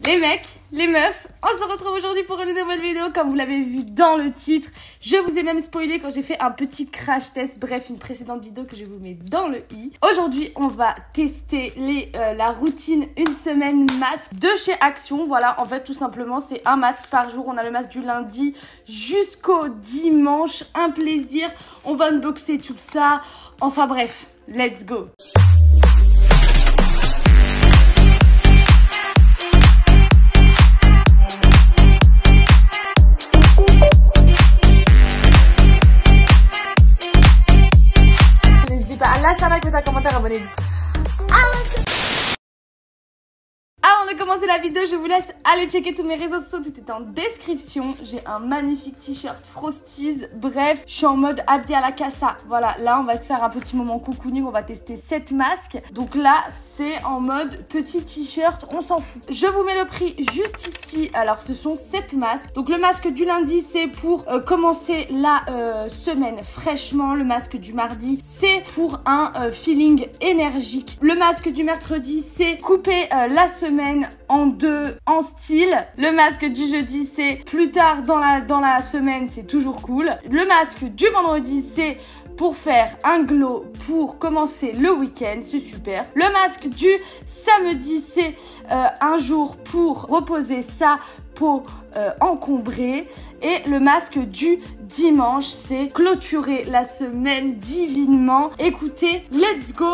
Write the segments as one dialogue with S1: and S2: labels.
S1: Les mecs, les meufs, on se retrouve aujourd'hui pour une nouvelle vidéo. Comme vous l'avez vu dans le titre, je vous ai même spoilé quand j'ai fait un petit crash test. Bref, une précédente vidéo que je vous mets dans le i. Aujourd'hui, on va tester la routine une semaine masque de chez Action. Voilà, en fait, tout simplement, c'est un masque par jour. On a le masque du lundi jusqu'au dimanche. Un plaisir. On va unboxer tout ça. Enfin bref, let's go. Lâchez un like, mettez un commentaire, abonnez-vous. Avant de commencer la vidéo, je vous laisse aller checker tous mes réseaux sociaux, tout est en description. J'ai un magnifique t-shirt Frosties. Bref, je suis en mode habillée à la casa. Voilà, là on va se faire un petit moment cocooning, on va tester 7 masques. Donc là, c'est en mode petit t-shirt, on s'en fout. Je vous mets le prix juste ici. Alors ce sont 7 masques. Donc le masque du lundi, c'est pour commencer la semaine fraîchement. Le masque du mardi, c'est pour un feeling énergique. Le masque du mercredi, c'est couper la semaine en deux en style. Le masque du jeudi, c'est plus tard dans la semaine, c'est toujours cool. Le masque du vendredi, c'est pour faire un glow pour commencer le week-end, c'est super. Le masque du samedi, c'est un jour pour reposer sa peau encombrée. Et le masque du dimanche, c'est clôturer la semaine divinement. Écoutez, let's go.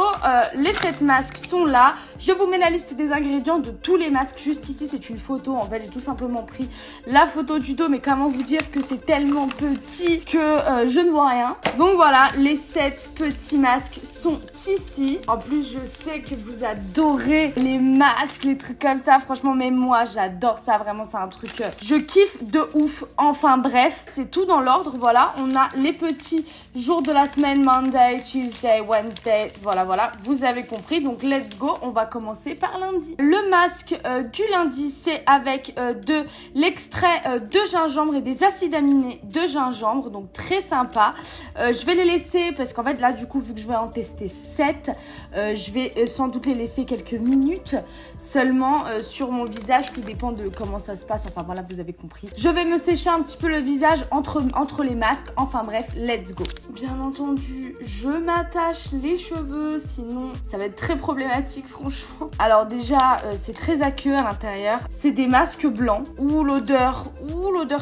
S1: Les 7 masques sont là. Je vous mets la liste des ingrédients de tous les masques juste ici. C'est une photo. En fait, j'ai tout simplement pris la photo du dos. Mais comment vous dire que c'est tellement petit que je ne vois rien. Donc voilà, les 7 petits masques sont ici. En plus, je sais que vous adorez les masques, les trucs comme ça. Franchement, même moi, j'adore ça. Vraiment, c'est un truc... je kiffe de ouf. Enfin bref, c'est tout dans l'ordre. Voilà, on a les petits jours de la semaine, Monday, Tuesday, Wednesday. Voilà, vous avez compris. Donc let's go, on va commencer par lundi. Le masque du lundi, c'est avec de l'extrait de gingembre et des acides aminés de gingembre. Donc très sympa. Je vais les laisser parce qu'en fait là du coup, vu que je vais en tester 7, je vais sans doute les laisser quelques minutes seulement sur mon visage. Tout dépend de comment ça se passe. Enfin voilà, vous avez compris. Je vais me sécher un petit peu le visage entre les masques. Enfin bref, let's go. Bien entendu, je m'attache les cheveux, sinon ça va être très problématique franchement. Alors déjà, c'est très aqueux à l'intérieur. C'est des masques blancs. Ouh l'odeur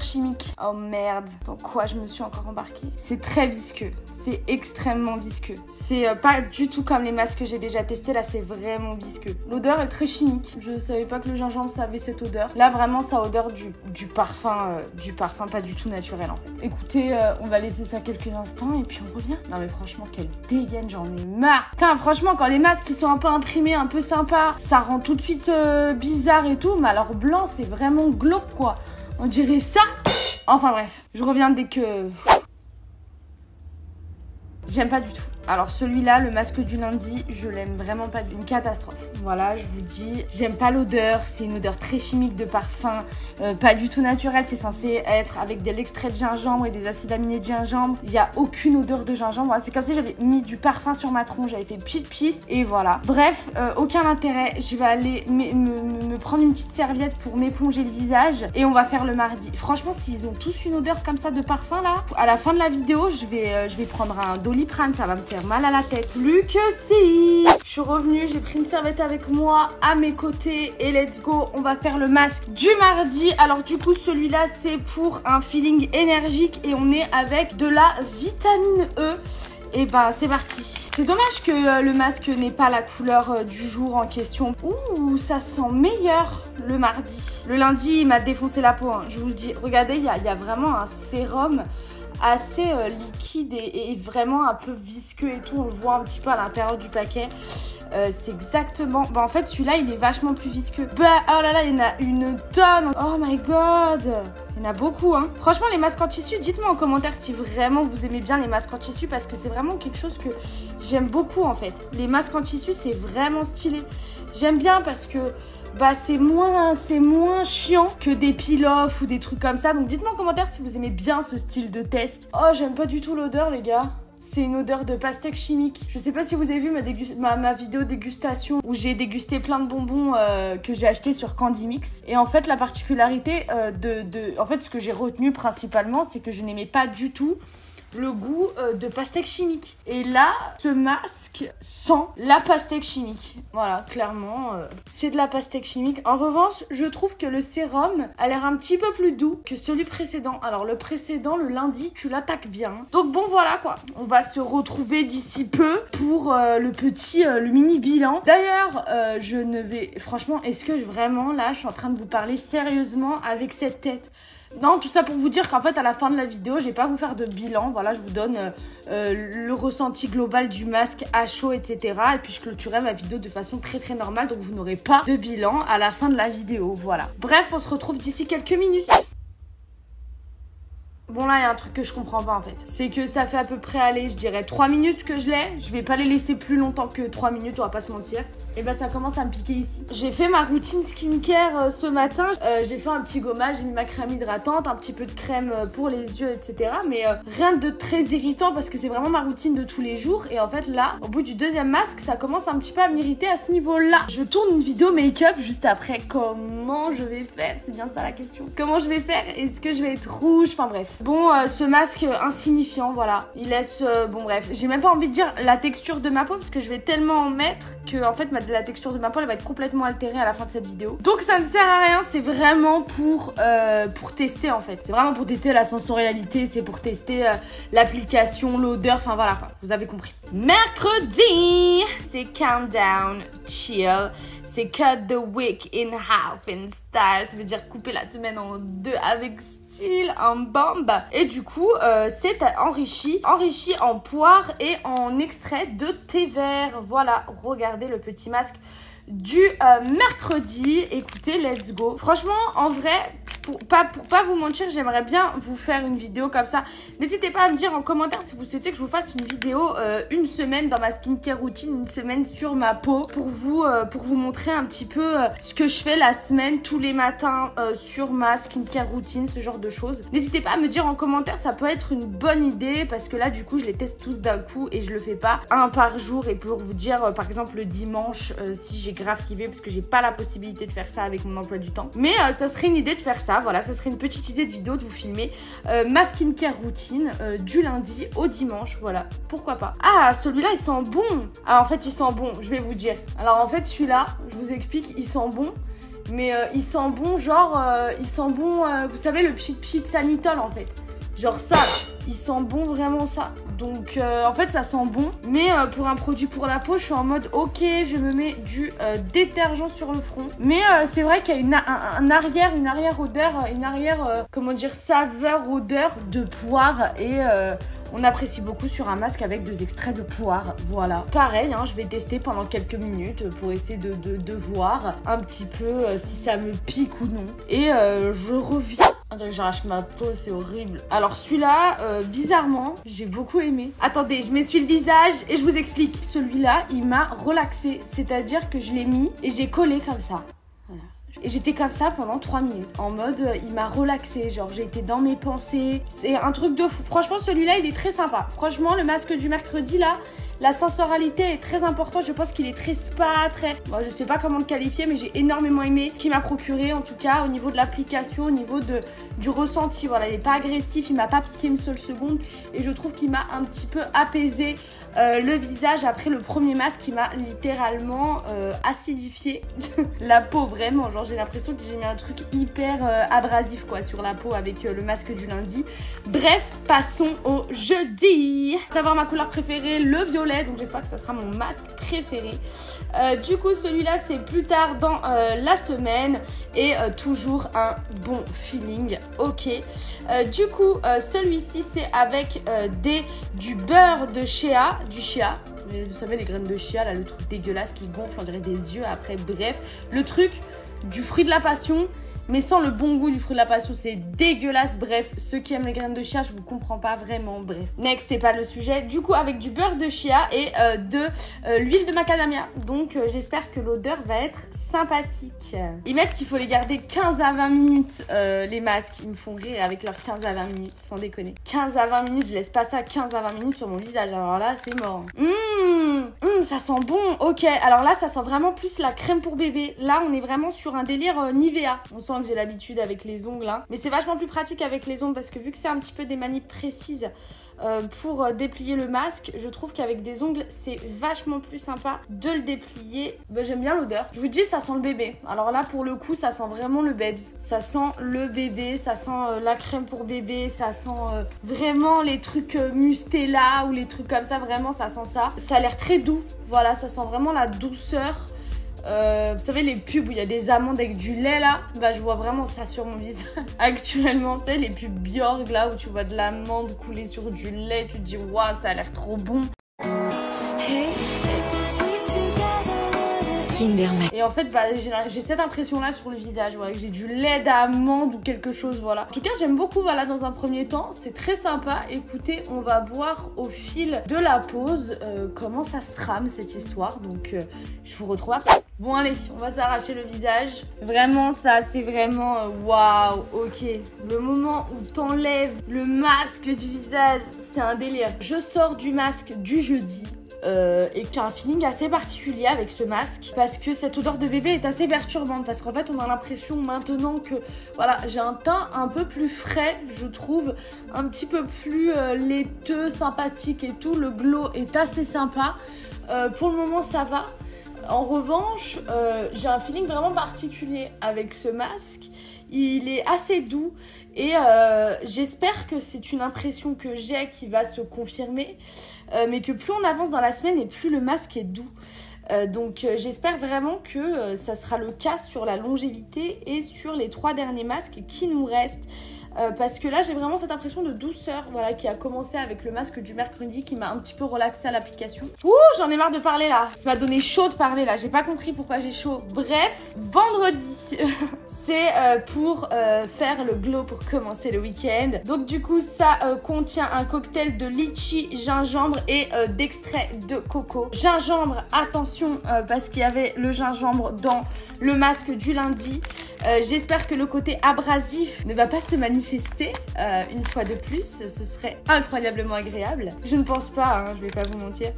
S1: chimique. Oh merde, dans quoi je me suis encore embarquée? C'est très visqueux. C'est extrêmement visqueux. C'est pas du tout comme les masques que j'ai déjà testés. Là, c'est vraiment visqueux. L'odeur est très chimique. Je savais pas que le gingembre, ça avait cette odeur. Là, vraiment, ça a odeur du parfum pas du tout naturel, en fait. Écoutez, on va laisser ça quelques instants et puis on revient. Non, mais franchement, quelle dégaine, j'en ai marre. Putain, franchement, quand les masques, ils sont un peu imprimés, un peu sympas, ça rend tout de suite bizarre et tout. Mais alors, blanc, c'est vraiment glauque, quoi. On dirait ça. Enfin, bref. Je reviens dès que... J'aime pas du tout. Alors celui-là, le masque du lundi, je l'aime vraiment pas du tout. Une catastrophe. Voilà, je vous dis, j'aime pas l'odeur. C'est une odeur très chimique de parfum. Pas du tout naturel. C'est censé être avec de l'extrait de gingembre et des acides aminés de gingembre. Il y a aucune odeur de gingembre. Voilà, c'est comme si j'avais mis du parfum sur ma tronche. J'avais fait pchit et voilà. Bref, aucun intérêt. Je vais aller me prendre une petite serviette pour m'éponger le visage. Et on va faire le mardi. Franchement, s'ils ont tous une odeur comme ça de parfum là, à la fin de la vidéo, je vais prendre un Doliprane. Ça va me faire mal à la tête. Plus que si. Je suis revenue, j'ai pris une serviette avec moi à mes côtés et let's go, on va faire le masque du mardi. Alors du coup, celui-là, c'est pour un feeling énergique et on est avec de la vitamine E. Et ben c'est parti. C'est dommage que le masque n'ait pas la couleur du jour en question. Ouh, ça sent meilleur le mardi. Le lundi, il m'a défoncé la peau, hein. Je vous le dis, regardez, il y a vraiment un sérum assez liquide et vraiment un peu visqueux et tout. On le voit un petit peu à l'intérieur du paquet. C'est exactement... Bah en fait, celui-là, il est vachement plus visqueux. Bah, oh là là, il y en a une tonne. Oh my god. Il y en a beaucoup, hein. Franchement, les masques en tissu, dites-moi en commentaire si vraiment vous aimez bien les masques en tissu parce que c'est vraiment quelque chose que j'aime beaucoup, en fait. Les masques en tissu, c'est vraiment stylé. J'aime bien parce que... bah c'est moins chiant que des peel-off ou des trucs comme ça. Donc dites-moi en commentaire si vous aimez bien ce style de test. Oh, j'aime pas du tout l'odeur, les gars. C'est une odeur de pastèque chimique. Je sais pas si vous avez vu ma vidéo dégustation où j'ai dégusté plein de bonbons que j'ai acheté sur Candy Mix. Et en fait, la particularité en fait, ce que j'ai retenu principalement, c'est que je n'aimais pas du tout le goût de pastèque chimique. Et là, ce masque sent la pastèque chimique. Voilà, clairement, c'est de la pastèque chimique. En revanche, je trouve que le sérum a l'air un petit peu plus doux que celui précédent. Alors, le précédent, le lundi, tu l'attaques bien. Donc bon, voilà quoi. On va se retrouver d'ici peu pour le mini bilan. D'ailleurs, franchement, est-ce que vraiment, là, je suis en train de vous parler sérieusement avec cette tête ? Non, tout ça pour vous dire qu'en fait, à la fin de la vidéo, je vais pas vous faire de bilan. Voilà, je vous donne le ressenti global du masque à chaud, etc. Et puis, je clôturerai ma vidéo de façon très très normale. Donc, vous n'aurez pas de bilan à la fin de la vidéo. Voilà. Bref, on se retrouve d'ici quelques minutes. Bon là, il y a un truc que je comprends pas en fait. C'est que ça fait à peu près, allez, je dirais 3 minutes que je l'ai. Je vais pas les laisser plus longtemps que 3 minutes, on va pas se mentir. Et bah ça commence à me piquer ici. J'ai fait ma routine skincare ce matin. J'ai fait un petit gommage, j'ai mis ma crème hydratante, un petit peu de crème pour les yeux, etc. Mais rien de très irritant parce que c'est vraiment ma routine de tous les jours. Et en fait là, au bout du deuxième masque, ça commence un petit peu à m'irriter à ce niveau-là. Je tourne une vidéo make-up juste après. Comment je vais faire? C'est bien ça la question. Comment je vais faire? Est-ce que je vais être rouge? Enfin bref. Bon, ce masque insignifiant, voilà. Il laisse... bon, bref. J'ai même pas envie de dire la texture de ma peau parce que je vais tellement en mettre que, en fait, la texture de ma peau, elle va être complètement altérée à la fin de cette vidéo. Donc, ça ne sert à rien. C'est vraiment pour tester, en fait. C'est vraiment pour tester la sensorialité. C'est pour tester l'application, l'odeur. Enfin, voilà, quoi. Vous avez compris. Mercredi, c'est countdown, chill. C'est cut the week in half in style. Ça veut dire couper la semaine en deux avec style, en bombe. Et du coup, c'est enrichi en poire et en extrait de thé vert. Voilà, regardez le petit masque du mercredi. Écoutez, let's go. Franchement, en vrai... Pour pas vous mentir, j'aimerais bien vous faire une vidéo comme ça. N'hésitez pas à me dire en commentaire si vous souhaitez que je vous fasse une vidéo une semaine dans ma skincare routine, une semaine sur ma peau pour vous montrer un petit peu ce que je fais la semaine, tous les matins sur ma skincare routine, ce genre de choses. N'hésitez pas à me dire en commentaire, ça peut être une bonne idée parce que là du coup je les teste tous d'un coup et je le fais pas un par jour. Et pour vous dire par exemple le dimanche si j'ai grave kiffé parce que j'ai pas la possibilité de faire ça avec mon emploi du temps. Mais ça serait une idée de faire ça. Voilà, ça serait une petite idée de vidéo de vous filmer ma skincare routine du lundi au dimanche. Voilà, pourquoi pas. Ah, celui-là, il sent bon. Ah, en fait, il sent bon, je vais vous dire. Alors, en fait, celui-là, je vous explique, il sent bon. Mais il sent bon, genre, il sent bon, vous savez, le pchit sanitol, en fait. Genre ça, il sent bon vraiment ça. Donc en fait ça sent bon. Mais pour un produit pour la peau, je suis en mode ok, je me mets du détergent sur le front. Mais c'est vrai qu'il y a une arrière odeur, comment dire, saveur odeur de poire. Et on apprécie beaucoup sur un masque avec des extraits de poire. Voilà. Pareil, hein, je vais tester pendant quelques minutes pour essayer de voir un petit peu si ça me pique ou non. Et je reviens. Attendez, j'arrache ma peau, c'est horrible. Alors celui-là, bizarrement, j'ai beaucoup aimé. Attendez, je m'essuie le visage et je vous explique. Celui-là, il m'a relaxé. C'est-à-dire que je l'ai mis et j'ai collé comme ça. Voilà. Et j'étais comme ça pendant 3 minutes. En mode, il m'a relaxé. Genre, j'ai été dans mes pensées. C'est un truc de fou. Franchement, celui-là, il est très sympa. Franchement, le masque du mercredi, là, la sensorialité est très importante. Je pense qu'il est très spa, très... Bon, je sais pas comment le qualifier, mais j'ai énormément aimé. Qui m'a procuré, en tout cas, au niveau de l'application, au niveau du ressenti. Voilà, il est pas agressif. Il m'a pas piqué une seule seconde. Et je trouve qu'il m'a un petit peu apaisé le visage après le premier masque qui m'a littéralement acidifié la peau, vraiment. Genre, j'ai l'impression que j'ai mis un truc hyper abrasif, quoi, sur la peau avec le masque du lundi. Bref, passons au jeudi. Savoir ma couleur préférée, le violet. Donc j'espère que ça sera mon masque préféré. Du coup celui-là c'est plus tard dans la semaine. Et toujours un bon feeling. Ok. Du coup celui-ci c'est avec du beurre de shea. Du shea. Vous savez les graines de shea là, le truc dégueulasse qui gonfle, on dirait des yeux après. Bref, le truc du fruit de la passion. mais sans le bon goût du fruit de la passion. C'est dégueulasse. Bref, ceux qui aiment les graines de chia, je vous comprends pas vraiment. Bref, next, c'est pas le sujet. Du coup, avec du beurre de chia et de l'huile de macadamia. Donc, j'espère que l'odeur va être sympathique. Ils mettent qu'il faut les garder 15 à 20 minutes, les masques. Ils me font rire avec leurs 15 à 20 minutes, sans déconner. 15 à 20 minutes, je laisse pas ça 15 à 20 minutes sur mon visage. Alors là, c'est mort. Ça sent bon. Ok, alors là, ça sent vraiment plus la crème pour bébé. Là, on est vraiment sur un délire Nivea. On sent que j'ai l'habitude avec les ongles, hein. Mais c'est vachement plus pratique avec les ongles parce que vu que c'est un petit peu des manips précises pour déplier le masque, je trouve qu'avec des ongles, c'est vachement plus sympa de le déplier. J'aime bien l'odeur. Je vous dis, ça sent le bébé. Alors là, pour le coup, ça sent vraiment le babes. Ça sent le bébé, ça sent la crème pour bébé, ça sent vraiment les trucs Mustela ou les trucs comme ça. Vraiment, ça sent ça. Ça a l'air très doux. Voilà, ça sent vraiment la douceur. Vous savez les pubs où il y a des amandes avec du lait là, bah je vois vraiment ça sur mon visage actuellement. Vous savez les pubs Bjorg là où tu vois de l'amande couler sur du lait, tu te dis waouh, ça a l'air trop bon. Et en fait, bah, j'ai cette impression-là sur le visage, voilà, que j'ai du lait d'amande ou quelque chose, voilà. En tout cas, j'aime beaucoup, voilà, dans un premier temps, c'est très sympa. Écoutez, on va voir au fil de la pause comment ça se trame cette histoire. Donc, je vous retrouve après. Bon, allez, on va s'arracher le visage. Vraiment, ça, c'est vraiment waouh, ok. Le moment où t'enlèves le masque du visage, c'est un délire. Je sors du masque du jeudi. Et que j'ai un feeling assez particulier avec ce masque parce que cette odeur de bébé est assez perturbante parce qu'en fait on a l'impression maintenant que voilà, j'ai un teint un peu plus frais, je trouve un petit peu plus laiteux, sympathique et tout. Le glow est assez sympa. Pour le moment ça va. En revanche, j'ai un feeling vraiment particulier avec ce masque. Il est assez doux et j'espère que c'est une impression que j'ai qui va se confirmer, mais que plus on avance dans la semaine et plus le masque est doux. Donc j'espère vraiment que ça sera le cas sur la longévité et sur les 3 derniers masques qui nous restent. Parce que là j'ai vraiment cette impression de douceur, voilà, qui a commencé avec le masque du mercredi qui m'a un petit peu relaxé à l'application. Ouh, j'en ai marre de parler là, ça m'a donné chaud de parler là, j'ai pas compris pourquoi j'ai chaud. Bref, vendredi c'est pour faire le glow pour commencer le week-end. Donc du coup ça contient un cocktail de litchi, gingembre et d'extrait de coco. Gingembre, attention parce qu'il y avait le gingembre dans le masque du lundi. J'espère que le côté abrasif ne va pas se manifester une fois de plus. Ce serait incroyablement agréable. Je ne pense pas, hein, je vais pas vous mentir.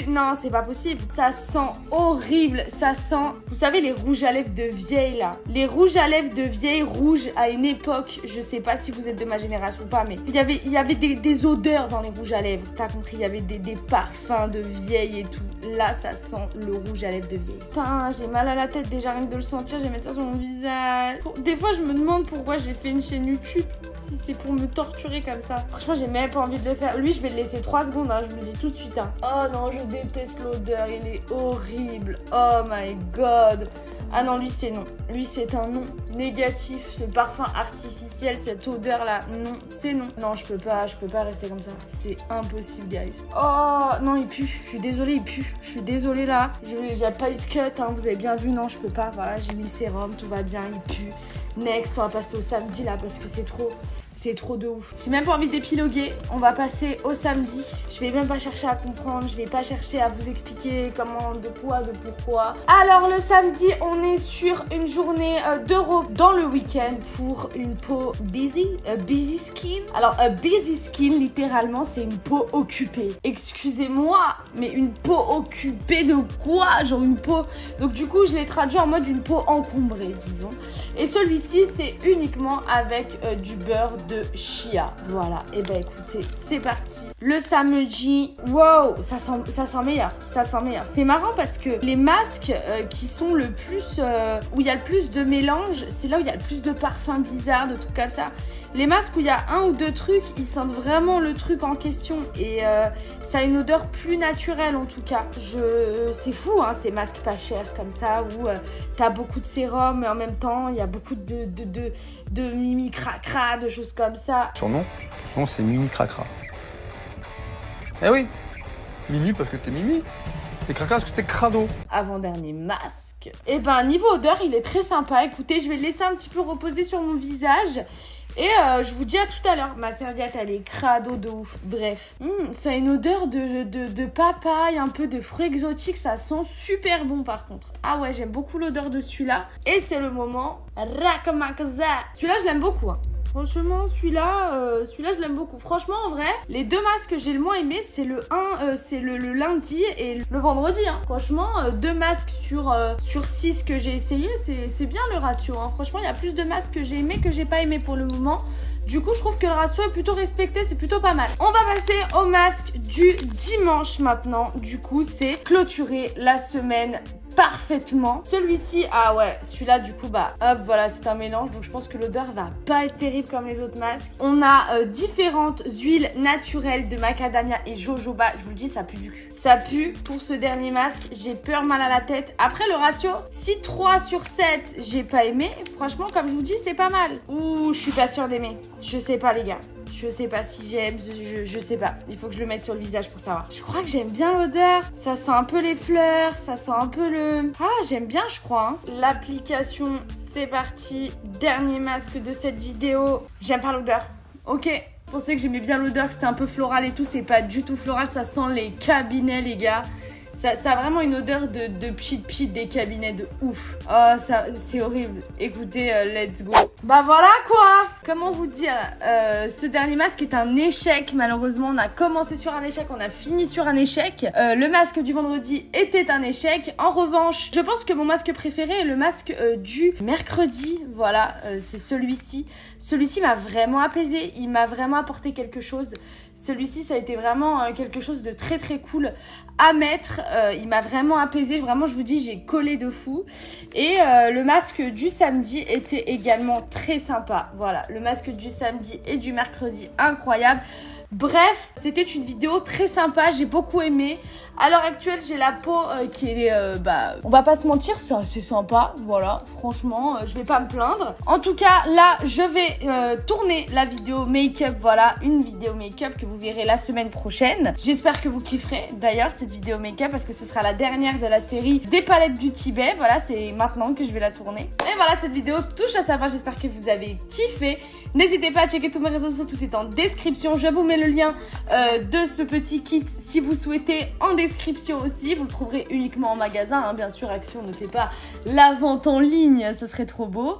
S1: Non, c'est pas possible. Ça sent horrible. Ça sent, vous savez, les rouges à lèvres de vieille là. Les rouges à lèvres de vieille rouges à une époque. Je sais pas si vous êtes de ma génération ou pas, mais il y avait des odeurs dans les rouges à lèvres. T'as compris, il y avait des parfums de vieille et tout. Là, ça sent le rouge à lèvres de vieille. Putain, j'ai mal à la tête déjà rien que de le sentir. Je vais mettre ça sur mon visage. Des fois, je me demande pourquoi j'ai fait une chaîne YouTube. Si c'est pour me torturer comme ça. Franchement, j'ai même pas envie de le faire. Lui, je vais le laisser 3 secondes, hein, je vous le dis tout de suite. Hein. Oh non, je déteste l'odeur. Il est horrible. Oh my god. Ah non, lui, c'est non. Lui, c'est un non négatif. Ce parfum artificiel, cette odeur-là, non, c'est non. Non, je peux pas rester comme ça. C'est impossible, guys. Oh non, il pue. Je suis désolée, il pue. Je suis désolée là. J'ai pas eu de cut, hein. Vous avez bien vu. Non, je peux pas. Voilà, j'ai mis le sérum, tout va bien, il pue. Next, on va passer au samedi là parce que c'est trop de ouf. J'ai même pas envie d'épiloguer. On va passer au samedi. Je vais même pas chercher à comprendre. Je vais pas chercher à vous expliquer comment, de quoi, de pourquoi. Alors le samedi, on est sur une journée de repos dans le week-end pour une peau busy skin. Alors busy skin, littéralement, c'est une peau occupée. Excusez-moi, mais une peau occupée de quoi? Genre une peau. Donc du coup, je l'ai traduit en mode une peau encombrée, disons. Et celui-ci, c'est uniquement avec du beurre de chia. Voilà, et ben écoutez, c'est parti. Le samedi, wow, ça sent meilleur. Ça sent meilleur. C'est marrant parce que les masques qui sont le plus, où il y a le plus de mélange, c'est là où il y a le plus de parfums bizarres, de trucs comme ça. Les masques où il y a 1 ou 2 trucs, ils sentent vraiment le truc en question et ça a une odeur plus naturelle en tout cas. C'est fou, hein, ces masques pas chers comme ça où t'as beaucoup de sérum mais en même temps il y a beaucoup de mimi cracra, de choses comme ça.
S2: Son nom c'est Mimi Cracra. Eh oui, Mimi parce que t'es Mimi. T'es craquant parce que t'es crado.
S1: Avant-dernier masque. Et ben niveau odeur, il est très sympa. Écoutez, je vais le laisser un petit peu reposer sur mon visage. Et je vous dis à tout à l'heure. Ma serviette, elle est crado de ouf. Bref. Ça a une odeur de papaye, un peu de fruits exotiques. Ça sent super bon par contre. Ah ouais, j'aime beaucoup l'odeur de celui-là. Et c'est le moment. Celui-là, je l'aime beaucoup. Hein. Franchement, celui-là, je l'aime beaucoup. Franchement, en vrai, les deux masques que j'ai le moins aimé, c'est le lundi et le vendredi. Hein. Franchement, 2 masques sur 6 que j'ai essayé, c'est bien le ratio. Hein. Franchement, il y a plus de masques que j'ai aimé que j'ai pas aimé pour le moment. Du coup, je trouve que le ratio est plutôt respecté, c'est plutôt pas mal. On va passer au masque du dimanche maintenant. Du coup, c'est clôturer la semaine parfaitement. Celui-ci, ah ouais, celui-là du coup, bah hop, voilà, c'est un mélange. Donc je pense que l'odeur va pas être terrible comme les autres masques. On a différentes huiles naturelles de macadamia et jojoba. Je vous le dis, ça pue du cul. Ça pue pour ce dernier masque. J'ai peur, mal à la tête. Après le ratio, si 3 sur 7, j'ai pas aimé. Franchement, comme je vous dis, c'est pas mal. Ouh, je suis pas sûre d'aimer. Je sais pas les gars. Je sais pas si j'aime, je sais pas. Il faut que je le mette sur le visage pour savoir. Je crois que j'aime bien l'odeur. Ça sent un peu les fleurs, ça sent un peu le... Ah, j'aime bien, je crois. Hein. L'application, c'est parti. Dernier masque de cette vidéo. j'aime pas l'odeur. Ok. Je pensais que j'aimais bien l'odeur, que c'était un peu floral et tout. C'est pas du tout floral, ça sent les cabinets, les gars. Ça a vraiment une odeur de pchit des cabinets de ouf. Oh, ça, c'est horrible. Écoutez, let's go. Bah voilà quoi. Comment vous dire, ce dernier masque est un échec. Malheureusement, on a commencé sur un échec, on a fini sur un échec. Le masque du vendredi était un échec. En revanche, je pense que mon masque préféré est le masque du mercredi. Voilà, c'est celui-ci. Celui-ci m'a vraiment apaisé. Il m'a vraiment apporté quelque chose. Celui-ci, ça a été vraiment quelque chose de très très cool à mettre. Il m'a vraiment apaisé. Vraiment, je vous dis, j'ai collé de fou. Et le masque du samedi était également très sympa. Voilà, le masque du samedi et du mercredi, incroyable. Bref, c'était une vidéo très sympa, j'ai beaucoup aimé. À l'heure actuelle, j'ai la peau qui est, on va pas se mentir, c'est assez sympa. Voilà, franchement, je vais pas me plaindre. En tout cas, là, je vais tourner la vidéo make-up. Voilà, une vidéo make-up que vous verrez la semaine prochaine. J'espère que vous kifferez d'ailleurs cette vidéo make-up parce que ce sera la dernière de la série des palettes du Tibet. Voilà, c'est maintenant que je vais la tourner. Et voilà, cette vidéo touche à sa fin. J'espère que vous avez kiffé. N'hésitez pas à checker tous mes réseaux sociaux, tout est en description. Je vous mets le lien de ce petit kit si vous souhaitez en description aussi. Vous le trouverez uniquement en magasin, hein. Bien sûr, Action ne fait pas la vente en ligne, ce serait trop beau.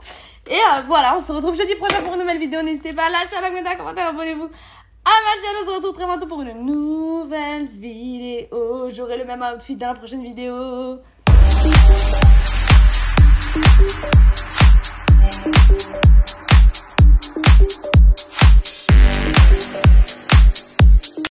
S1: Et voilà, on se retrouve jeudi prochain pour une nouvelle vidéo. N'hésitez pas à lâcher un like, un commentaire, abonnez-vous à ma chaîne. On se retrouve très bientôt pour une nouvelle vidéo. J'aurai le même outfit dans la prochaine vidéo.